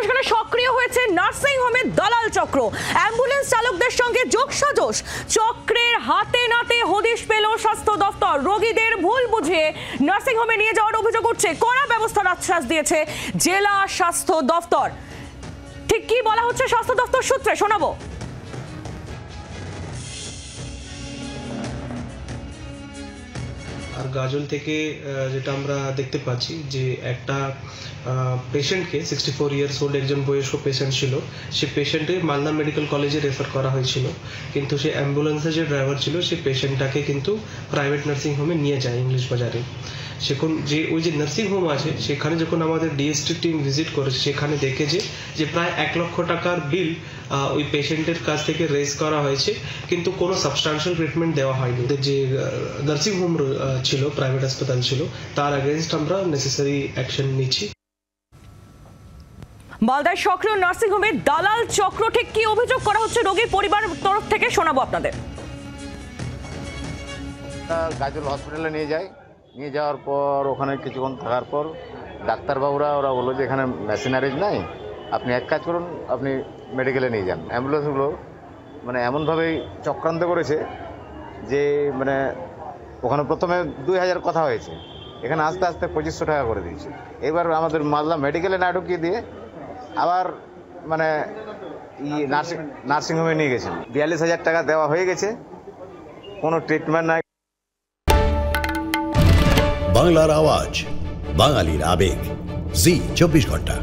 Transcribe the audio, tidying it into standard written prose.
এবং সেখানে সক্রিয় হয়েছে নার্সিং হোমের দালাল চক্র। অ্যাম্বুলেন্স চালকদের সঙ্গে যোগসাজশ, চক্রের হাতে নাতে হদিশ পেল স্বাস্থ্য দফতর। রোগীদের ভুল বুঝিয়ে নার্সিং হোমে নিয়ে যাওয়ার অভিযোগ উঠছে। কড়া ব্যবস্থার আশ্বাস দিয়েছে জেলা স্বাস্থ্য দফতর। ঠিক কি বলা হচ্ছে স্বাস্থ্য দফতর সূত্রে, শোনাবো। আর গাজল থেকে যেটা আমরা দেখতে পাচ্ছি যে একটা পেশেন্টকে 64 ইয়ার্স ওল্ড একজন বয়স্ক পেশেন্ট ছিল, সে পেশেন্টে মালদা মেডিকেল কলেজে রেফার করা হয়েছিল, কিন্তু সে অ্যাম্বুলেন্সের যে ড্রাইভার ছিল সে পেশেন্টটাকে কিন্তু প্রাইভেট নার্সিং হোমে নিয়ে যায় ইংলিশ বাজারে। সেখান যে ওই যে নার্সিং হোম আছে সেখানে যখন আমাদের ডিএসটি টিম ভিজিট করেছে সেখানে দেখেছে যে প্রায় 1 লক্ষ টাকার বিল ওই পেশেন্টের কাছ থেকে রেজ করা হয়েছে, কিন্তু কোনো সাবস্টান্সিয়াল ট্রিটমেন্ট দেওয়া হয়নি। যে নার্সিং হোম ছিল, প্রাইভেট হাসপাতাল ছিল, তার এগেইনস্ট আমরা নেসেসারি অ্যাকশন নিচ্ছি। মালদার সক্রিয় নার্সিং হোমে দালাল চক্র, ঠিক কি অভিযোগ করা হচ্ছে রোগীর পরিবারের তরফ থেকে, শোনাবো আপনাদের। গাজল হসপিটালে নিয়ে যাওয়ার পর ওখানে কিছুক্ষণ থাকার পর ডাক্তারবাবুরা ওরা বললো যে এখানে মেশিনারিজ নাই, আপনি এক কাজ করুন, আপনি মেডিকেলে নিয়ে যান। অ্যাম্বুলেন্সগুলো মানে এমনভাবেই চক্রান্ত করেছে যে মানে ওখানে প্রথমে 2000 কথা হয়েছে, এখানে আস্তে আস্তে 2500 টাকা করে দিয়েছে। এবার আমাদের মালদা মেডিকেলে না ঢুকিয়ে দিয়ে আবার মানে নার্সিংহোমে নিয়ে গেছেন। 42,000 টাকা দেওয়া হয়ে গেছে, কোনো ট্রিটমেন্ট নাই। বাংলার আওয়াজ, বাঙালির আবেগ, জি 24 ঘন্টা।